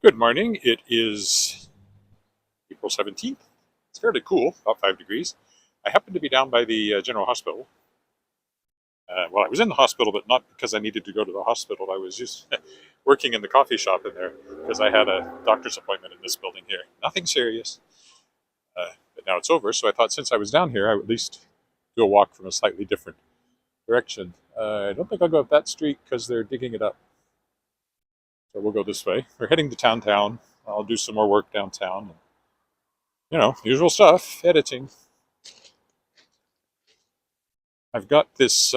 Good morning. It is April 17th. It's fairly cool, about 5 degrees. I happen to be down by the General Hospital. Well, I was in the hospital, but not because I needed to go to the hospital. I was just working in the coffee shop in there because I had a doctor's appointment in this building here. Nothing serious, but now it's over. So I thought since I was down here, I would at least do a walk from a slightly different direction. I don't think I'll go up that street because they're digging it up. So we'll go this way. We're heading to downtown. I'll do some more work downtown. Usual stuff, editing. I've got this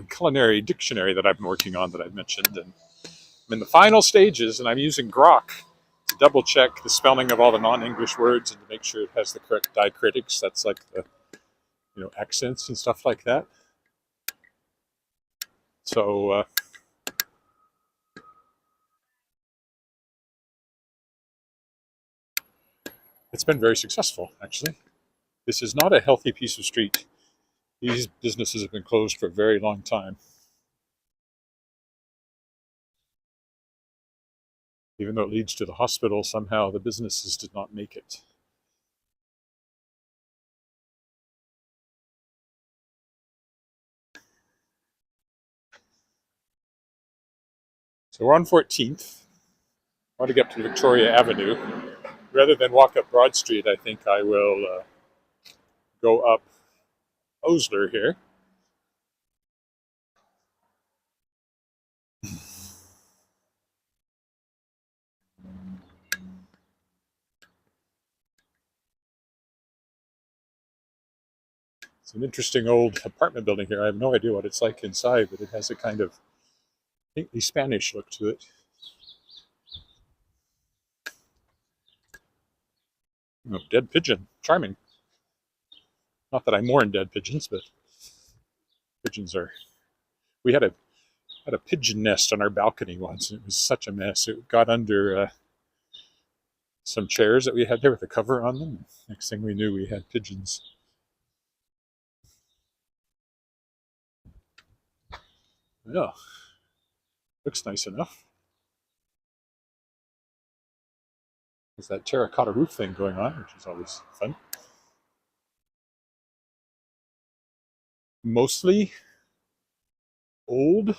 culinary dictionary that I've been working on that I've mentioned, and I'm in the final stages, and I'm using Grok to double check the spelling of all the non-English words and to make sure it has the correct diacritics. That's like the accents and stuff like that. So it's been very successful, actually. This is not a healthy piece of street. These businesses have been closed for a very long time. Even though it leads to the hospital, somehow the businesses did not make it. So we're on 14th. I want to get up to Victoria Avenue. Rather than walk up Broad Street, I think I will go up Osler here. It's an interesting old apartment building here. I have no idea what it's like inside, but it has a kind of faintly Spanish look to it. Oh, dead pigeon. Charming. Not that I mourn dead pigeons, but pigeons are... We had a pigeon nest on our balcony once, and it was such a mess. It got under some chairs that we had there with a cover on them. Next thing we knew, we had pigeons. Yeah, looks nice enough. There's that terracotta roof thing going on, which is always fun. Mostly old,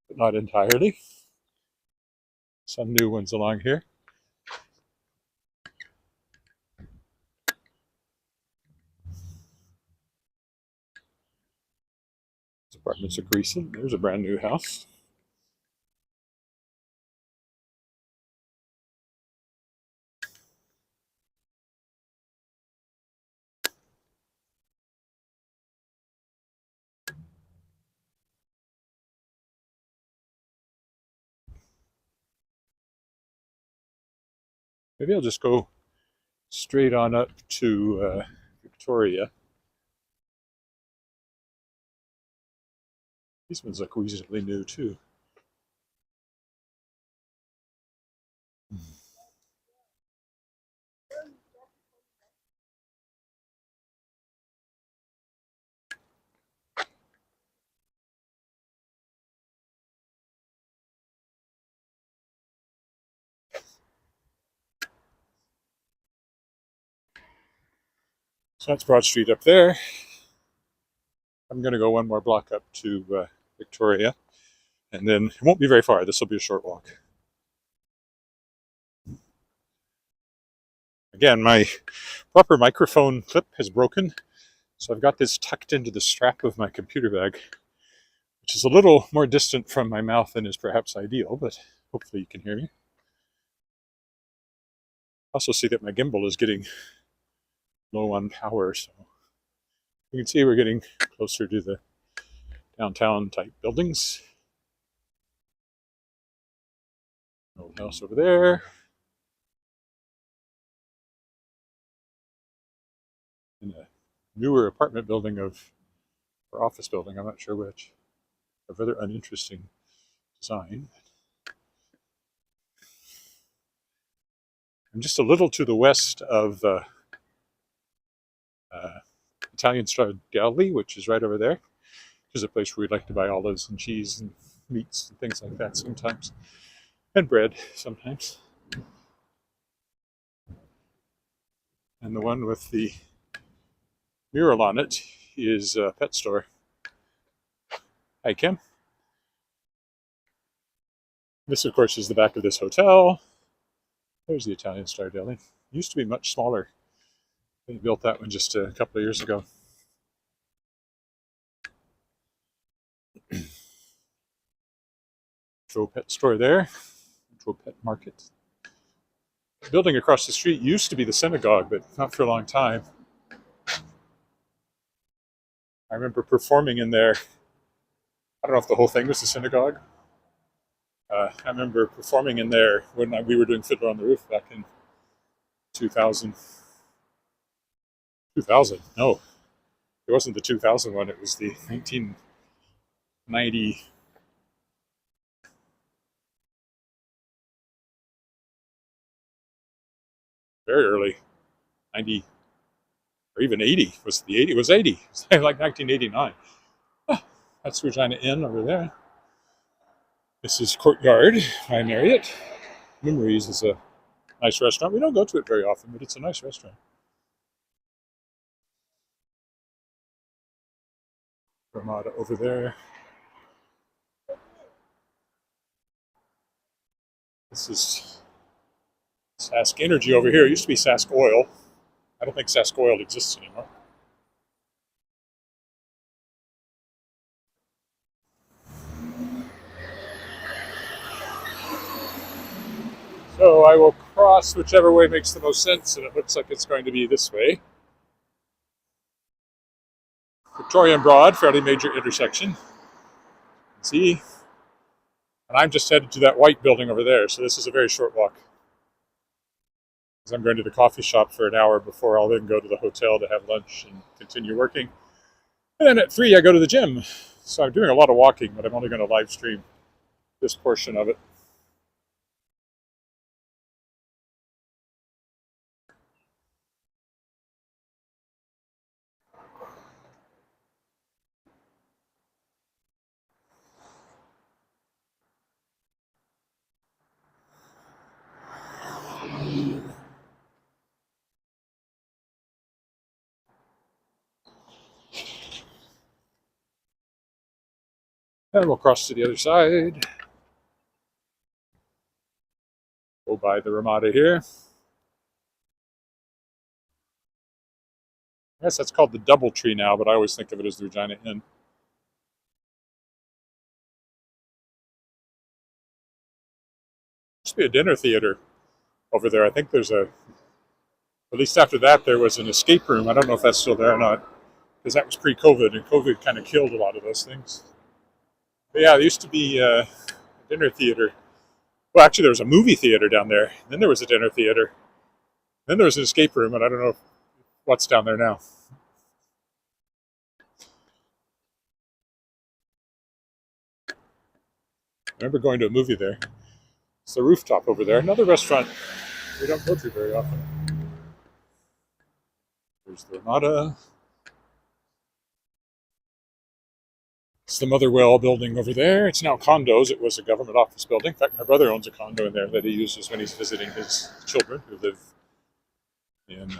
but not entirely. Some new ones along here. These apartments are recent. There's a brand new house. Maybe I'll just go straight on up to Victoria. These ones look reasonably new too. So that's Broad Street up there. I'm going to go one more block up to Victoria, and then it won't be very far. This will be a short walk. Again, my proper microphone clip has broken, so I've got this tucked into the strap of my computer bag, which is a little more distant from my mouth than is perhaps ideal, but hopefully you can hear me. Also see that my gimbal is getting low on power, so you can see we're getting closer to the downtown type buildings. Old house over there. And a newer apartment building or office building, I'm not sure which. A rather uninteresting design. I'm just a little to the west of Italian Star Deli, which is right over there. which is a place where we'd like to buy olives and cheese and meats and things like that sometimes, and bread sometimes. And the one with the mural on it is a pet store. Hi, Kim. This, of course, is the back of this hotel. There's the Italian Star Deli. It used to be much smaller. They built that one just a couple of years ago. Joe Pet store there. Joe Pet Market. The building across the street used to be the synagogue, but not for a long time. I remember performing in there. I don't know if the whole thing was the synagogue. I remember performing in there when we were doing Fiddler on the Roof back in 2000. 2000? No, it wasn't the 2000 one. It was the 1990. Very early, 90 or even 80. Was the 80? It was 80. It was like 1989. Ah, that's Regina Inn over there. This is Courtyard by Marriott. Memories is a nice restaurant. We don't go to it very often, but it's a nice restaurant. Ramada over there. This is Sask Energy over here. It used to be Sask Oil. I don't think Sask Oil exists anymore. So I will cross whichever way makes the most sense, and it looks like it's going to be this way. Victoria and Broad, fairly major intersection. See? And I'm just headed to that white building over there, so this is a very short walk. Because I'm going to the coffee shop for an hour before I'll then go to the hotel to have lunch and continue working. And then at 3, I go to the gym. So I'm doing a lot of walking, but I'm only going to live stream this portion of it. And we'll cross to the other side. Go by the Ramada here. I guess that's called the Doubletree now, but I always think of it as the Regina Inn. Must be a dinner theater over there. I think there's at least after that, there was an escape room. I don't know if that's still there or not, because that was pre-COVID, and COVID kind of killed a lot of those things. But yeah, there used to be a dinner theater. Well, actually, there was a movie theater down there. Then there was a dinner theater. Then there was an escape room, and I don't know what's down there now. I remember going to a movie there. It's the rooftop over there. Another restaurant we don't go to very often. There's the Ramada. It's the Motherwell building over there. It's now condos. It was a government office building. In fact, my brother owns a condo in there that he uses when he's visiting his children who live in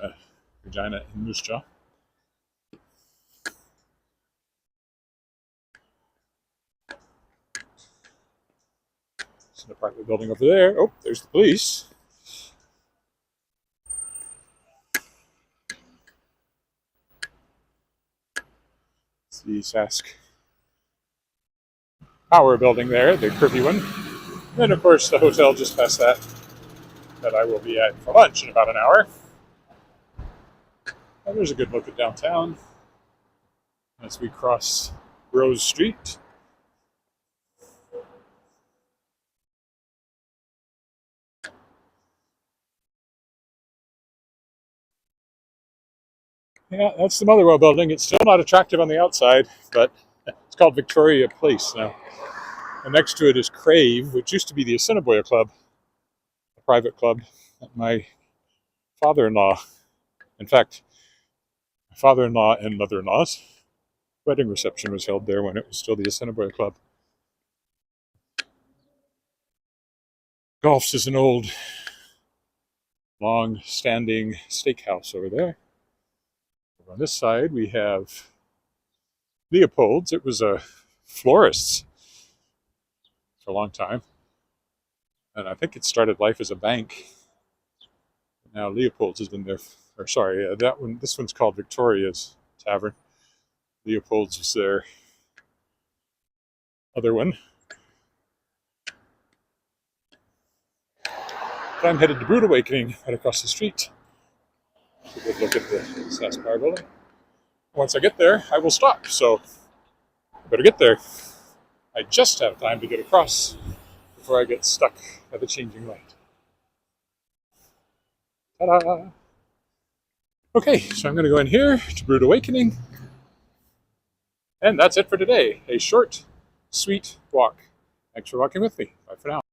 Regina and Moose Jaw. It's an apartment building over there. Oh, there's the police. It's the Sask Power building there, the curvy one. And then, of course, the hotel just past that I will be at for lunch in about an hour. And there's a good look at downtown as we cross Rose Street. Yeah, that's the Motherwell building. It's still not attractive on the outside, but it's called Victoria Place now. And next to it is Crave, which used to be the Assiniboia Club, a private club that my father-in-law, in fact, my father-in-law and mother-in-laws wedding reception was held there when it was still the Assiniboia Club. Golf's is an old, long-standing steakhouse over there. Over on this side, we have Leopold's. It was a florist's for a long time, and I think it started life as a bank. Now Leopold's has been there, or sorry, that one. This one's called Victoria's Tavern. Leopold's is their other one. But I'm headed to Brood Awakening right across the street. A good look at the Saskatchewan building. Once I get there, I will stop. So I better get there. I just have time to get across before I get stuck at the changing light. Ta-da! Okay, so I'm going to go in here to Brood Awakening. And that's it for today. A short, sweet walk. Thanks for walking with me. Bye for now.